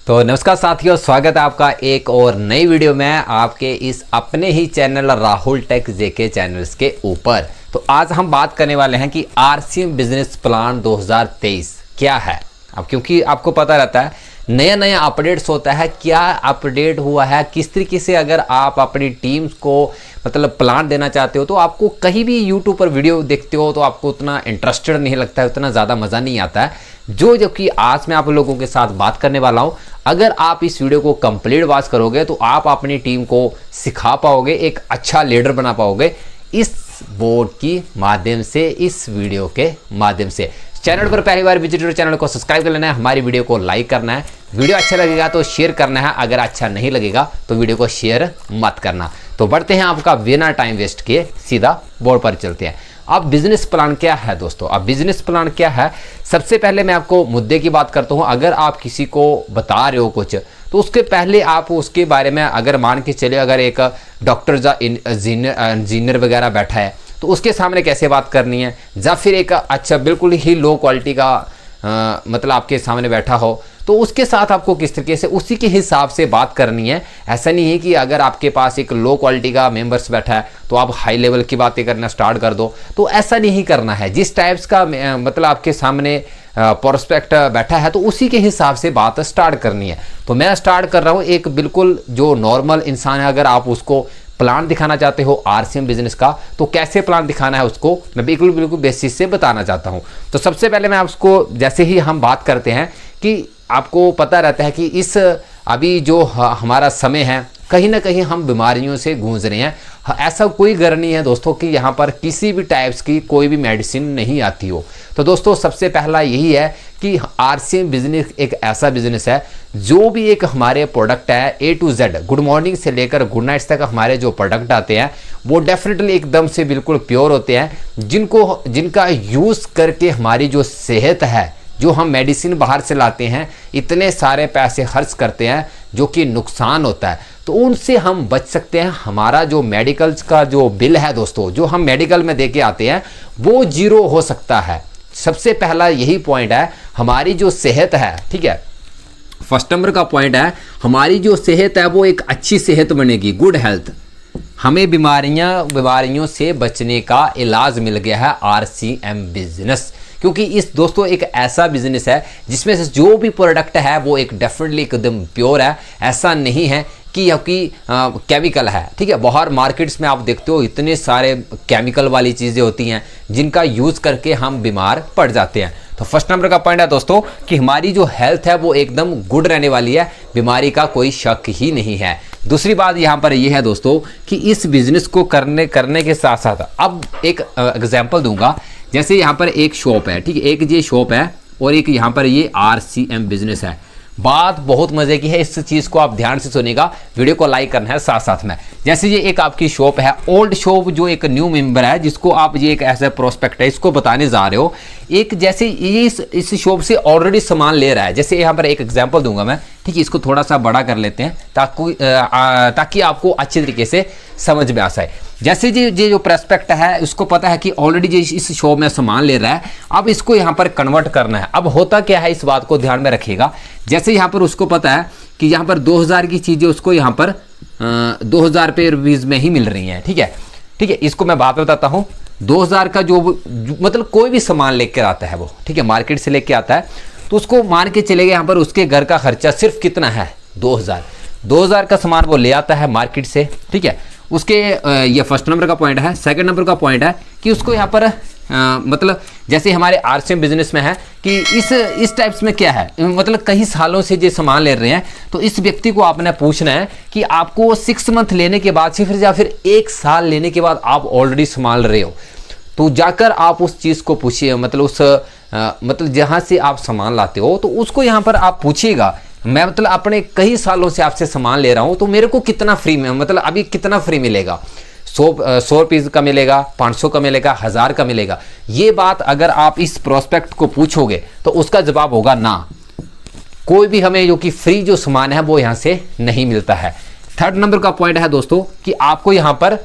तो नमस्कार साथियों, स्वागत है आपका एक और नई वीडियो में आपके इस अपने ही चैनल राहुल टेक जेके चैनल्स के ऊपर। तो आज हम बात करने वाले हैं कि आरसीएम बिजनेस प्लान 2023 क्या है। अब क्योंकि आपको पता रहता है नया नया अपडेट्स होता है, क्या अपडेट हुआ है, किस तरीके से अगर आप अपनी टीम्स को मतलब प्लान देना चाहते हो तो आपको कहीं भी यूट्यूब पर वीडियो देखते हो तो आपको उतना इंटरेस्टेड नहीं लगता है, उतना ज़्यादा मज़ा नहीं आता है। जो कि आज मैं आप लोगों के साथ बात करने वाला हूँ, अगर आप इस वीडियो को कंप्लीट वॉच करोगे तो आप अपनी टीम को सिखा पाओगे, एक अच्छा लीडर बना पाओगे इस बोर्ड की माध्यम से, इस वीडियो के माध्यम से। चैनल पर पहली बार विजिट, चैनल को सब्सक्राइब कर लेना है, हमारी वीडियो को लाइक करना है, वीडियो अच्छा लगेगा तो शेयर करना है, अगर अच्छा नहीं लगेगा तो वीडियो को शेयर मत करना। तो बढ़ते हैं आपका बिना टाइम वेस्ट किए सीधा बोर्ड पर चलते हैं। अब बिजनेस प्लान क्या है दोस्तों, अब बिजनेस प्लान क्या है, सबसे पहले मैं आपको मुद्दे की बात करता हूँ। अगर आप किसी को बता रहे हो कुछ तो उसके पहले आप उसके बारे में अगर मान के चले, अगर एक डॉक्टर या इंजीनियर वगैरह बैठा है तो उसके सामने कैसे बात करनी है, या फिर एक अच्छा बिल्कुल ही लो क्वालिटी का मतलब आपके सामने बैठा हो तो उसके साथ आपको किस तरीके से उसी के हिसाब से बात करनी है। ऐसा नहीं है कि अगर आपके पास एक लो क्वालिटी का मेंबर्स बैठा है तो आप हाई लेवल की बातें करना स्टार्ट कर दो, तो ऐसा नहीं करना है। जिस टाइप्स का मतलब आपके सामने प्रोस्पेक्ट बैठा है तो उसी के हिसाब से बात स्टार्ट करनी है। तो मैं स्टार्ट कर रहा हूँ एक बिल्कुल जो नॉर्मल इंसान है, अगर आप उसको प्लान दिखाना चाहते हो आरसीएम बिजनेस का तो कैसे प्लान दिखाना है उसको मैं बिल्कुल बेसिस से बताना चाहता हूं। तो सबसे पहले मैं आपको, जैसे ही हम बात करते हैं कि आपको पता रहता है कि इस अभी जो हमारा समय है कहीं ना कहीं हम बीमारियों से गूंज रहे हैं। ऐसा कोई घर नहीं है दोस्तों कि यहाँ पर किसी भी टाइप्स की कोई भी मेडिसिन नहीं आती हो। तो दोस्तों सबसे पहला यही है कि आरसीएम बिजनेस एक ऐसा बिजनेस है, जो भी एक हमारे प्रोडक्ट है ए टू जेड, गुड मॉर्निंग से लेकर गुड नाइट्स तक हमारे जो प्रोडक्ट आते हैं वो डेफिनेटली एकदम से बिल्कुल प्योर होते हैं, जिनका यूज़ करके हमारी जो सेहत है, जो हम मेडिसिन बाहर से लाते हैं, इतने सारे पैसे खर्च करते हैं जो कि नुकसान होता है, तो उनसे हम बच सकते हैं। हमारा जो मेडिकल्स का जो बिल है दोस्तों, जो हम मेडिकल में दे के आते हैं वो जीरो हो सकता है। सबसे पहला यही पॉइंट है, हमारी जो सेहत है, ठीक है, फर्स्ट नंबर का पॉइंट है हमारी जो सेहत है वो एक अच्छी सेहत बनेगी, गुड हेल्थ। हमें बीमारियों से बचने का इलाज मिल गया है आरसीएम बिजनेस, क्योंकि इस दोस्तों एक ऐसा बिजनेस है जिसमें से जो भी प्रोडक्ट है वो एक डेफिनेटली एकदम प्योर है। ऐसा नहीं है कि केमिकल है, ठीक है। बाहर मार्केट्स में आप देखते हो इतने सारे केमिकल वाली चीज़ें होती हैं जिनका यूज़ करके हम बीमार पड़ जाते हैं। तो फर्स्ट नंबर का पॉइंट है दोस्तों कि हमारी जो हेल्थ है वो एकदम गुड रहने वाली है, बीमारी का कोई शक ही नहीं है। दूसरी बात यहाँ पर ये है दोस्तों कि इस बिजनेस को करने के साथ साथ अब एक एग्जांपल दूंगा। जैसे यहाँ पर एक शॉप है, ठीक है, एक ये शॉप है और एक यहाँ पर ये आरसीएम बिजनेस है। बात बहुत मजे की है, इस चीज को आप ध्यान से सुनेगा, वीडियो को लाइक करना है साथ साथ में। जैसे ये एक आपकी शॉप है, ओल्ड शॉप, जो एक न्यू मेंबर है जिसको आप ये एक ऐसा प्रोस्पेक्ट है इसको बताने जा रहे हो, एक जैसे ये इस शॉप से ऑलरेडी सामान ले रहा है। जैसे यहाँ पर एक एग्जांपल दूंगा मैं, ठीक है, इसको थोड़ा सा बड़ा कर लेते हैं ताकि आपको अच्छे तरीके से समझ में आ जाए। जैसे ये जो प्रोस्पेक्ट है उसको पता है कि ऑलरेडी इस शॉप में सामान ले रहा है, अब इसको यहाँ पर कन्वर्ट करना है। अब होता क्या है, इस बात को ध्यान में रखिएगा। जैसे यहाँ पर उसको पता है कि यहाँ पर 2000 की चीज़ें उसको यहाँ पर 2000 रुपये में ही मिल रही हैं, ठीक है। इसको मैं बात बताता हूँ। 2000 का जो मतलब कोई भी सामान लेकर आता है वो, ठीक है, मार्केट से लेके आता है तो उसको मान के चलेगा यहाँ पर उसके घर का खर्चा सिर्फ कितना है, 2000 का सामान वो ले आता है मार्केट से, ठीक है। उसके ये फर्स्ट नंबर का पॉइंट है। सेकंड नंबर का पॉइंट है कि उसको यहाँ पर मतलब जैसे हमारे आरसीएम बिजनेस में है कि इस टाइप्स में क्या है, मतलब कई सालों से जो सामान ले रहे हैं तो इस व्यक्ति को आपने पूछना है कि आपको 6 मंथ लेने के बाद या फिर 1 साल लेने के बाद आप ऑलरेडी संभाल रहे हो, तो जाकर आप उस चीज़ को पूछिए, मतलब जहाँ से आप सामान लाते हो तो उसको यहाँ पर आप पूछिएगा, मैं मतलब अपने कई सालों से आपसे सामान ले रहा हूँ तो मेरे को कितना फ्री में, मतलब अभी कितना फ्री मिलेगा, 100 रुपीज़ का मिलेगा, 500 का मिलेगा, 1000 का मिलेगा। ये बात अगर आप इस प्रोस्पेक्ट को पूछोगे तो उसका जवाब होगा ना, कोई भी हमें जो कि फ्री जो सामान है वो यहाँ से नहीं मिलता है। थर्ड नंबर का पॉइंट है दोस्तों कि आपको यहाँ पर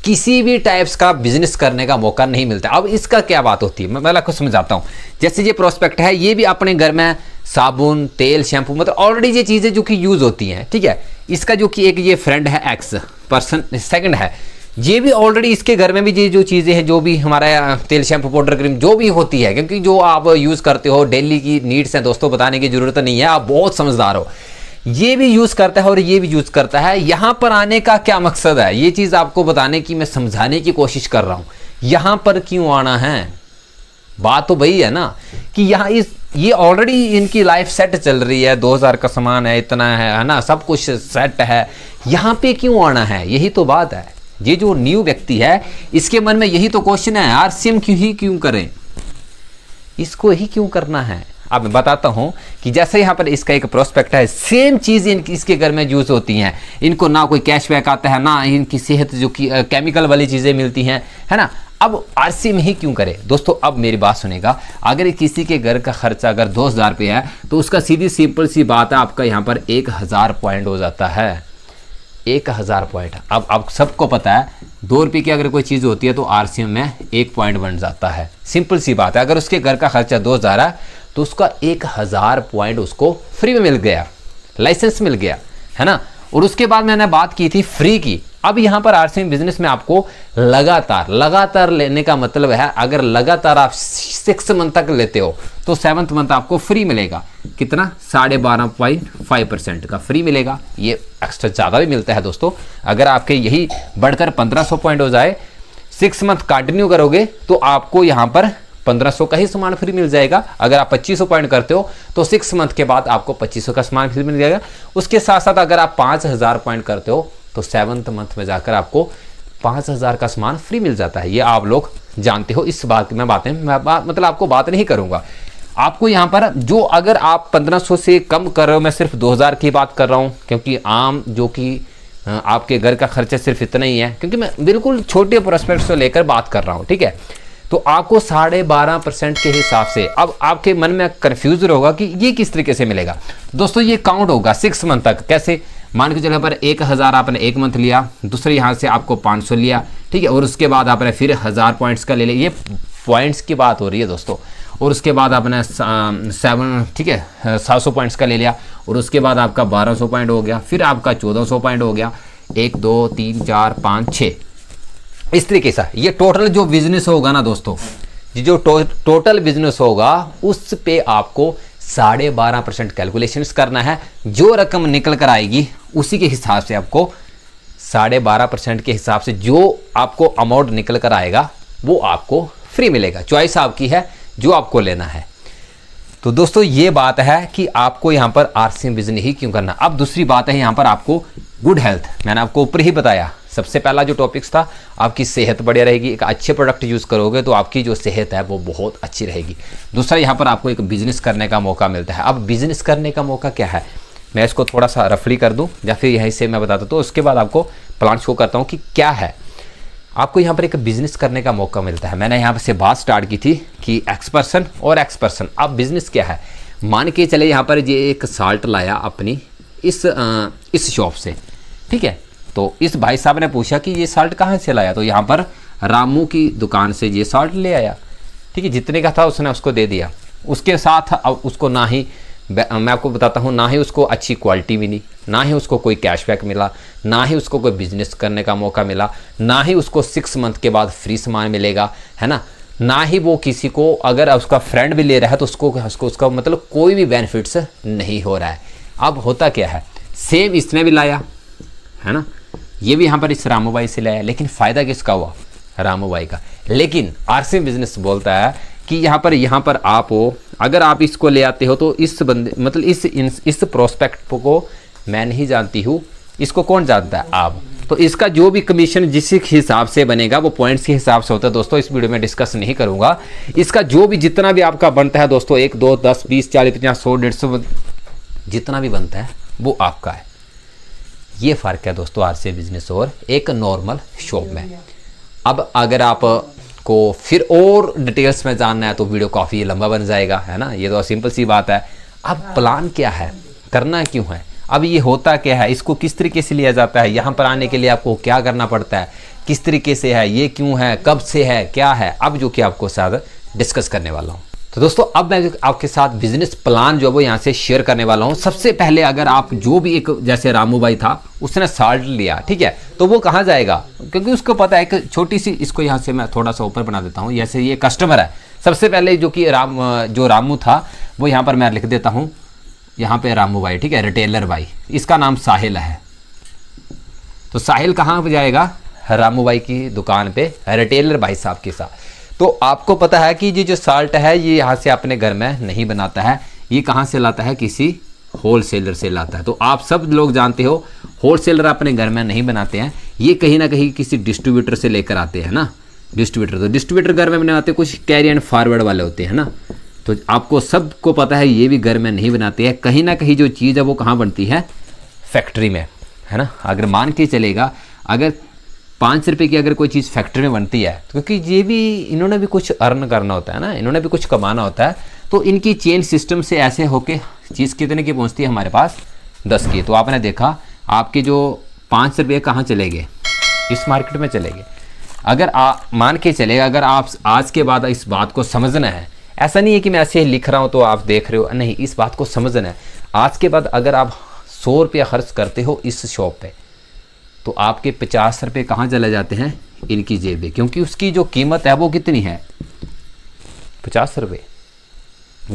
किसी भी टाइप्स का बिजनेस करने का मौका नहीं मिलता। अब इसका क्या बात होती है मैं आपको समझाता हूँ। जैसे ये प्रोस्पेक्ट है, ये भी अपने घर में साबुन, तेल, शैम्पू, मतलब ऑलरेडी ये चीज़ें जो कि यूज़ होती हैं, ठीक है। इसका जो कि एक ये फ्रेंड है एक्स पर्सन सेकंड है, ये भी ऑलरेडी इसके घर में भी ये जो चीज़ें हैं, जो भी हमारा तेल, शैम्पू, पाउडर, क्रीम जो भी होती है, क्योंकि जो आप यूज़ करते हो डेली की नीड्स हैं दोस्तों, बताने की ज़रूरत नहीं है, आप बहुत समझदार हो। ये भी यूज़ करता है और ये भी यूज़ करता है। यहाँ पर आने का क्या मकसद है, ये चीज़ आपको बताने की मैं समझाने की कोशिश कर रहा हूँ। यहाँ पर क्यों आना है, बात तो वही है ना कि यहाँ ये ऑलरेडी इनकी लाइफ सेट चल रही है, 2000 का सामान है, इतना है ना, सब कुछ सेट है, यहाँ पे क्यों आना है, यही तो बात है। ये जो न्यू व्यक्ति है इसके मन में यही तो क्वेश्चन है, आरसीएम क्यों करें, इसको ही क्यों करना है। अब मैं बताता हूं कि जैसे यहाँ पर इसका एक प्रोस्पेक्ट है, सेम चीज़ इसके घर में यूज होती हैं, इनको ना कोई कैशबैक आता है, ना इनकी सेहत जो कि केमिकल वाली चीज़ें मिलती हैं, है ना। अब आरसीएम ही क्यों करे दोस्तों, अब मेरी बात सुनेगा। अगर किसी के घर का खर्चा अगर 2000 रुपये है तो उसका सीधी सिंपल सी बात है, आपका यहाँ पर 1000 पॉइंट हो जाता है, 1000 पॉइंट। अब आप सबको पता है 2 रुपये की अगर कोई चीज़ होती है तो आरसीएम में 1 पॉइंट बन जाता है, सिंपल सी बात है। अगर उसके घर का खर्चा 2000 है तो उसका 1000 पॉइंट उसको फ्री में मिल गया, लाइसेंस मिल गया, है ना। और उसके बाद मैंने बात की थी फ्री की। अब यहाँ पर आरसीएम बिजनेस में आपको लगातार लेने का मतलब है, अगर लगातार आप 6 मंथ तक लेते हो तो 7th मंथ आपको फ्री मिलेगा। कितना, 12.5% का फ्री मिलेगा। ये एक्स्ट्रा ज़्यादा भी मिलता है दोस्तों। अगर आपके यही बढ़कर 1500 पॉइंट हो जाए, 6 मंथ कंटिन्यू करोगे तो आपको यहाँ पर 1500 का ही सामान फ्री मिल जाएगा। अगर आप 2500 पॉइंट करते हो तो 6 मंथ के बाद आपको 2500 का सामान फ्री मिल जाएगा। उसके साथ साथ अगर आप 5000 पॉइंट करते हो तो 7th मंथ में जाकर आपको 5000 का सामान फ्री मिल जाता है। ये आप लोग जानते हो, इस बात में मतलब आपको बात नहीं करूंगा। आपको यहाँ पर जो अगर आप 1500 से कम कर रहे हो, मैं सिर्फ 2000 की बात कर रहा हूँ, क्योंकि आम जो कि आपके घर का खर्चा सिर्फ इतना ही है, क्योंकि मैं बिल्कुल छोटे प्रोस्पेक्ट से लेकर बात कर रहा हूँ, ठीक है। तो आपको 12.5% के हिसाब से, अब आपके मन में कन्फ्यूजन होगा कि ये किस तरीके से मिलेगा दोस्तों। ये काउंट होगा 6 मंथ तक। कैसे, मान के चलो पर 1000 आपने 1 मंथ लिया, दूसरे यहाँ से आपको 500 लिया, ठीक है, और उसके बाद आपने फिर 1000 पॉइंट्स का ले लिया, ये पॉइंट्स की बात हो रही है दोस्तों। और उसके बाद आपने 700 पॉइंट्स का ले लिया, और उसके बाद आपका 1200 पॉइंट हो गया, फिर आपका 1400 पॉइंट हो गया, 1 2 3 4 5 6, इस तरीके से। ये टोटल जो बिजनेस होगा ना दोस्तों, ये जो टोटल बिजनेस होगा उस पे आपको 12.5% कैलकुलेशंस करना है। जो रकम निकल कर आएगी उसी के हिसाब से आपको 12.5% के हिसाब से जो आपको अमाउंट निकल कर आएगा वो आपको फ्री मिलेगा। चॉइस आपकी है जो आपको लेना है। तो दोस्तों ये बात है कि आपको यहाँ पर आरसीएम बिजनेस ही क्यों करना। अब दूसरी बात है यहाँ पर आपको गुड हेल्थ। मैंने आपको ऊपर ही बताया, सबसे पहला जो टॉपिक्स था, आपकी सेहत बढ़िया रहेगी। एक अच्छे प्रोडक्ट यूज़ करोगे तो आपकी जो सेहत है वो बहुत अच्छी रहेगी। दूसरा यहाँ पर आपको एक बिजनेस करने का मौका मिलता है। अब बिजनेस करने का मौका क्या है, मैं इसको थोड़ा सा रफली कर दूँ या फिर यहीं से मैं बताता हूँ, तो उसके बाद आपको प्लान शो करता हूँ कि क्या है। आपको यहाँ पर एक बिजनेस करने का मौका मिलता है। मैंने यहाँ से बात स्टार्ट की थी कि एक्स पर्सन। अब बिजनेस क्या है, मान के चले यहाँ पर ये एक साल्ट लाया अपनी इस शॉप से, ठीक है। तो इस भाई साहब ने पूछा कि ये साल्ट कहाँ से लाया, तो यहाँ पर रामू की दुकान से ये साल्ट ले आया, ठीक है। जितने का था उसने उसको दे दिया। उसके साथ अब उसको ना ही, मैं आपको बताता हूँ, ना ही उसको अच्छी क्वालिटी मिली, ना ही उसको कोई कैशबैक मिला, ना ही उसको कोई बिजनेस करने का मौका मिला, ना ही उसको 6 मंथ के बाद फ्री सामान मिलेगा, है ना ही वो किसी को, अगर उसका फ्रेंड भी ले रहा है तो उसका मतलब कोई भी बेनिफिट्स नहीं हो रहा है। अब होता क्या है, सेम इसने भी लाया, है ना, ये भी यहाँ पर इस रामू भाई से लाया, लेकिन फ़ायदा किसका हुआ, रामू भाई का। लेकिन आरसीएम बिजनेस बोलता है कि यहाँ पर आप हो, अगर आप इसको ले आते हो तो इस बंदे मतलब इस प्रोस्पेक्ट को मैं नहीं जानती हूँ, इसको कौन जानता है, आप। तो इसका जो भी कमीशन जिस हिसाब से बनेगा वो पॉइंट्स के हिसाब से होता है दोस्तों। इस वीडियो में डिस्कस नहीं करूँगा। इसका जो भी जितना भी आपका बनता है दोस्तों, 1 2 10 20 40 50 100 150 जितना भी बनता है वो आपका है। ये फ़र्क है दोस्तों आरसीएम बिजनेस और एक नॉर्मल शॉप में। अब अगर आप को फिर और डिटेल्स में जानना है तो वीडियो काफ़ी लंबा बन जाएगा, है ना। ये तो सिंपल सी बात है। अब प्लान क्या है, करना क्यों है, अब ये होता क्या है, इसको किस तरीके से लिया जाता है, यहाँ पर आने के लिए आपको क्या करना पड़ता है, किस तरीके से है, ये क्यों है, कब से है, क्या है, अब जो कि आपको साथ डिस्कस करने वाला हूँ। तो दोस्तों अब मैं आपके साथ बिजनेस प्लान जो है वो यहाँ से शेयर करने वाला हूँ। सबसे पहले अगर आप जो भी एक जैसे रामू भाई था उसने साल्ट लिया, ठीक है, तो वो कहाँ जाएगा, क्योंकि उसको पता है कि छोटी सी, इसको यहाँ से मैं थोड़ा सा ऊपर बना देता हूँ, जैसे ये कस्टमर है। सबसे पहले जो कि जो रामू था वो यहाँ पर मैं लिख देता हूँ, यहाँ पे रामू भाई, ठीक है, रिटेलर भाई, इसका नाम साहिल है। तो साहिल कहाँ जाएगा, रामू भाई की दुकान पे रिटेलर भाई साहब के साथ। तो आपको पता है कि ये जो साल्ट है ये यहाँ से अपने घर में नहीं बनाता है, ये कहाँ से लाता है, किसी होलसेलर से लाता है। तो आप सब लोग जानते हो होलसेलर अपने घर में नहीं बनाते हैं, ये कहीं ना कहीं किसी डिस्ट्रीब्यूटर से लेकर आते हैं ना। डिस्ट्रीब्यूटर, तो डिस्ट्रीब्यूटर घर में बनाते, कुछ कैरी एंड फॉरवर्ड वाले होते हैं ना। तो आपको सबको पता है ये भी घर में नहीं बनाते हैं, कहीं ना कहीं जो चीज़ है वो कहाँ बनती है, फैक्ट्री में, है ना। अगर मान के चलेगा अगर 5 रुपये की अगर कोई चीज़ फैक्ट्री में बनती है, तो क्योंकि ये भी इन्होंने भी कुछ अर्न करना होता है ना, इन्होंने भी कुछ कमाना होता है, तो इनकी चेन सिस्टम से ऐसे होके चीज़ कितने की पहुंचती है हमारे पास, 10 की। तो आपने देखा आपके जो 5 रुपये कहाँ चले गए, इस मार्केट में चले गए। अगर मान के चलेगा, अगर आप आज के बाद इस बात को समझना है, ऐसा नहीं है कि मैं ऐसे लिख रहा हूँ तो आप देख रहे हो, नहीं, इस बात को समझना है। आज के बाद अगर आप 100 रुपया खर्च करते हो इस शॉप पे, तो आपके 50 रुपये कहाँ चले जाते हैं, इनकी जेब में, क्योंकि उसकी जो कीमत है वो कितनी है, 50 रुपये।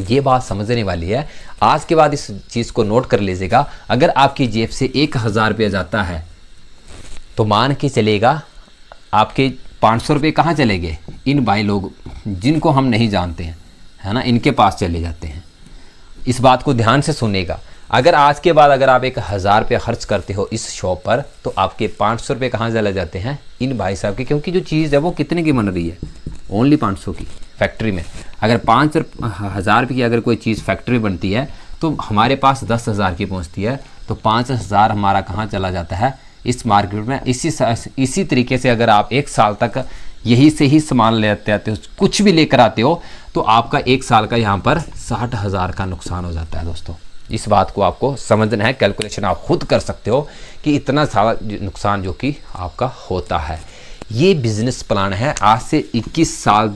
ये बात समझने वाली है। आज के बाद इस चीज़ को नोट कर लीजिएगा, अगर आपकी जेब से 1000 रुपया जाता है तो मान के चलेगा आपके 500 रुपये कहाँ चले गए, इन भाई लोग जिनको हम नहीं जानते हैं, है ना, इनके पास चले जाते हैं। इस बात को ध्यान से सुनेगा। अगर आज के बाद अगर आप 1000 रुपया खर्च करते हो इस शॉप पर, तो आपके 500 रुपये कहाँ चले जाते हैं, इन भाई साहब के, क्योंकि जो चीज़ है वो कितने की बन रही है, ओनली 500 की फैक्ट्री में। अगर 5000 रुपये की अगर कोई चीज़ फैक्ट्री बनती है तो हमारे पास 10,000 की पहुंचती है, तो 5000 हमारा कहाँ चला जाता है, इस मार्केट में। इसी तरीके से अगर आप 1 साल तक यही से ही सामान लेते आते हो, कुछ भी लेकर आते हो, तो आपका 1 साल का यहाँ पर 60,000 का नुकसान हो जाता है। दोस्तों इस बात को आपको समझना है, कैलकुलेशन आप खुद कर सकते हो कि इतना सारा नुकसान जो कि आपका होता है। ये बिजनेस प्लान है। आज से 21 साल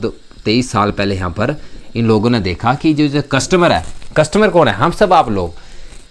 23 साल पहले यहाँ पर इन लोगों ने देखा कि जो कस्टमर है, कस्टमर कौन है, हम सब आप लोग,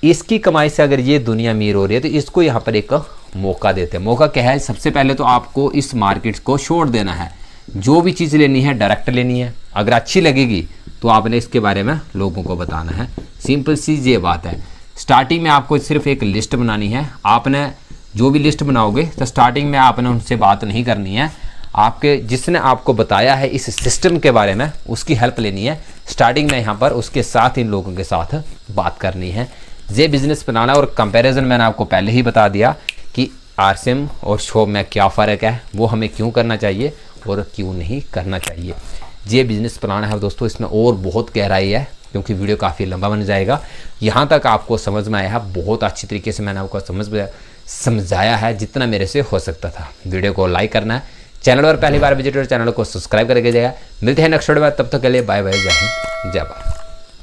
इसकी कमाई से अगर ये दुनिया अमीर हो रही है तो इसको यहाँ पर एक मौका देते हैं। मौका क्या है, सबसे पहले तो आपको इस मार्केट को छोड़ देना है। जो भी चीज़ लेनी है डायरेक्ट लेनी है, अगर अच्छी लगेगी तो आपने इसके बारे में लोगों को बताना है। सिंपल सी ये बात है। स्टार्टिंग में आपको सिर्फ एक लिस्ट बनानी है। आपने जो भी लिस्ट बनाओगे तो स्टार्टिंग में आपने उनसे बात नहीं करनी है, आपके जिसने आपको बताया है इस सिस्टम के बारे में उसकी हेल्प लेनी है। स्टार्टिंग में यहाँ पर उसके साथ इन लोगों के साथ बात करनी है। ये बिजनेस बनाना। और कंपैरिजन मैंने आपको पहले ही बता दिया कि आरसीएम और शॉप में क्या फ़र्क है, वो हमें क्यों करना चाहिए और क्यों नहीं करना चाहिए। ये बिजनेस प्लान है दोस्तों, इसमें और बहुत गहराई है क्योंकि वीडियो काफ़ी लंबा बन जाएगा। यहाँ तक आपको समझ में आया है, बहुत अच्छी तरीके से मैंने आपको समझाया है जितना मेरे से हो सकता था। वीडियो को लाइक करना है, चैनल पर पहली बार विजिट और चैनल को सब्सक्राइब करके जाएगा। मिलते हैं नेक्स्ट वीडियो में, तब तक के लिए बाय बाय, जय हिंद, जय भारत।